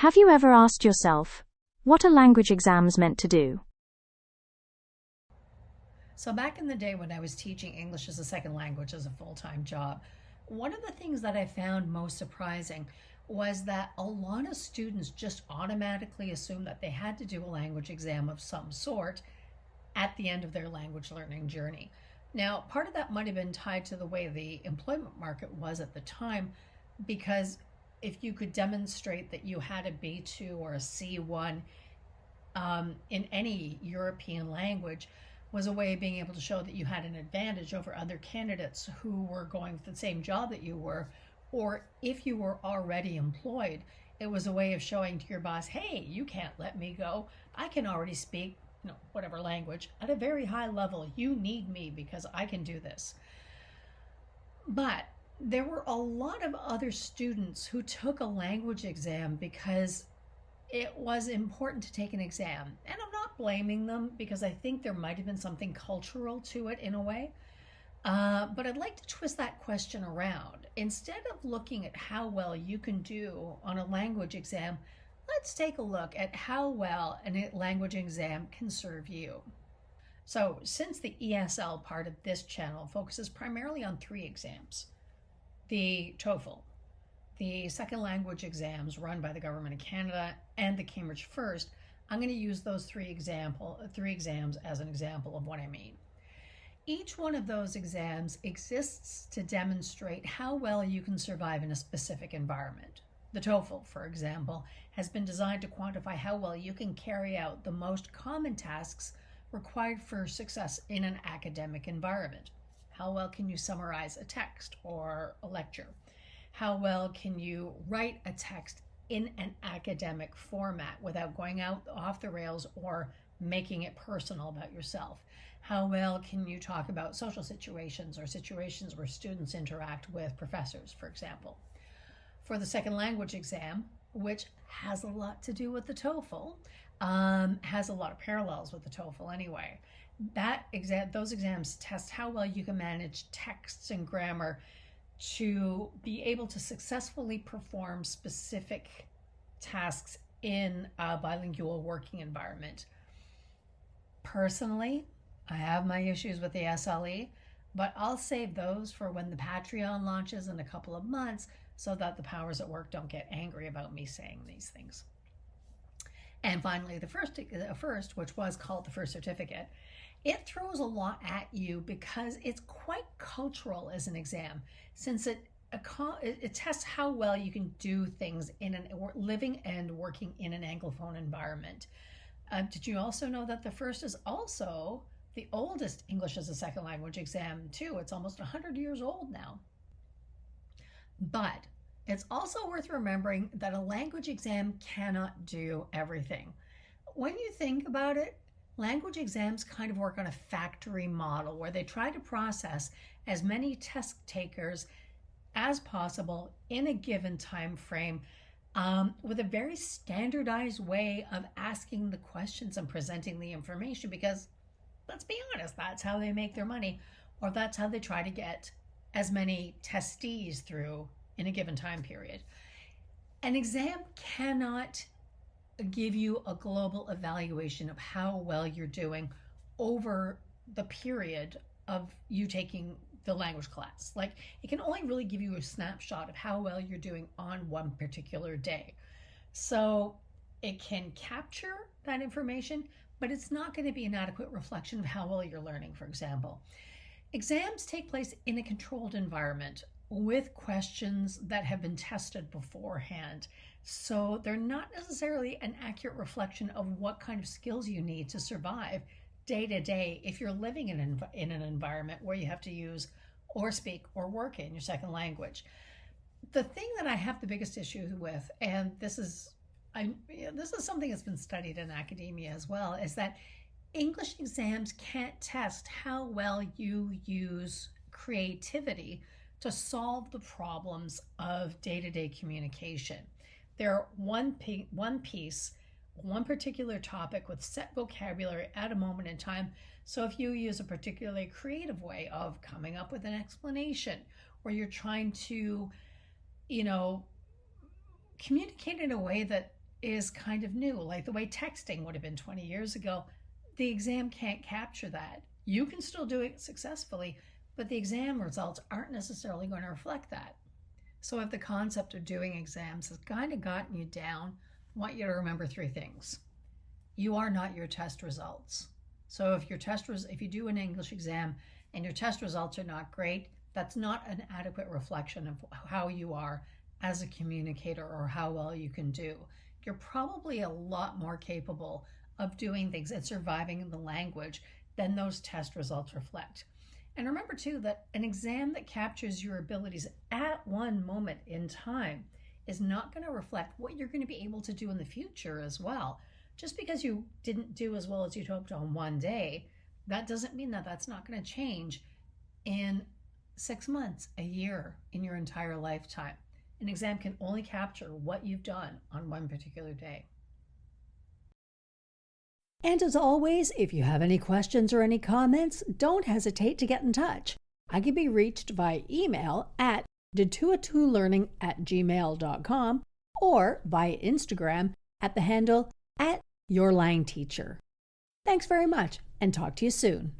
Have you ever asked yourself, what are language exams meant to do? So back in the day when I was teaching English as a second language as a full-time job, one of the things that I found most surprising was that a lot of students just automatically assumed that they had to do a language exam of some sort at the end of their language learning journey. Now, part of that might have been tied to the way the employment market was at the time, because if you could demonstrate that you had a B2 or a C1 in any European language, was a way of being able to show that you had an advantage over other candidates who were going for the same job that you were, or if you were already employed, it was a way of showing to your boss, hey, you can't let me go. I can already speak, whatever language at a very high level. You need me because I can do this. But there were a lot of other students who took a language exam because it was important to take an exam. And I'm not blaming them, because I think there might have been something cultural to it in a way. But I'd like to twist that question around. Instead of looking at how well you can do on a language exam, let's take a look at how well a language exam can serve you. So since the ESL part of this channel focuses primarily on 3 exams, the TOEFL, the second language exams run by the Government of Canada, and the Cambridge First, I'm going to use those three exams as an example of what I mean. Each one of those exams exists to demonstrate how well you can survive in a specific environment. The TOEFL, for example, has been designed to quantify how well you can carry out the most common tasks required for success in an academic environment. How well can you summarize a text or a lecture? How well can you write a text in an academic format without going out off the rails or making it personal about yourself? How well can you talk about social situations or situations where students interact with professors, for example? For the second language exam, which has a lot to do with the TOEFL, has a lot of parallels with the TOEFL anyway. Those exams test how well you can manage texts and grammar to be able to successfully perform specific tasks in a bilingual working environment. Personally, I have my issues with the SLE, but I'll save those for when the Patreon launches in a couple of months, so that the powers at work don't get angry about me saying these things. And finally, the first, which was called the First Certificate, it throws a lot at you because it's quite cultural as an exam, since it tests how well you can do things in living and working in an Anglophone environment. Did you also know that the first is also the oldest English as a second language exam too? It's almost 100 years old now. But it's also worth remembering that a language exam cannot do everything. When you think about it, language exams kind of work on a factory model where they try to process as many test takers as possible in a given time frame, with a very standardized way of asking the questions and presenting the information, because let's be honest, that's how they make their money, or that's how they try to get as many testees through in a given time period. An exam cannot give you a global evaluation of how well you're doing over the period of you taking the language class. Like, it can only really give you a snapshot of how well you're doing on one particular day. So it can capture that information, but it's not going to be an adequate reflection of how well you're learning, for example. Exams take place in a controlled environment with questions that have been tested beforehand. So they're not necessarily an accurate reflection of what kind of skills you need to survive day to day if you're living in an environment where you have to use or speak or work in your second language. The thing that I have the biggest issue with, and this is something that's been studied in academia as well, is that English exams can't test how well you use creativity to solve the problems of day-to-day communication. They're one particular topic with set vocabulary at a moment in time. So if you use a particularly creative way of coming up with an explanation, or you're trying to, communicate in a way that is kind of new, like the way texting would have been 20 years ago. The exam can't capture that. You can still do it successfully, but the exam results aren't necessarily going to reflect that. So if the concept of doing exams has kind of gotten you down, I want you to remember three things. You are not your test results. So if if you do an English exam and your test results are not great, that's not an adequate reflection of how you are as a communicator or how well you can do. You're probably a lot more capable of doing things and surviving in the language than those test results reflect. And remember too that an exam that captures your abilities at one moment in time is not going to reflect what you're going to be able to do in the future as well. Just because you didn't do as well as you'd hoped on one day, that doesn't mean that that's not going to change in 6 months, a year, in your entire lifetime. An exam can only capture what you've done on one particular day. And as always, if you have any questions or any comments, don't hesitate to get in touch. I can be reached via email at detuatolearning@gmail.com or via Instagram at the handle @yourlangteacher. Thanks very much and talk to you soon.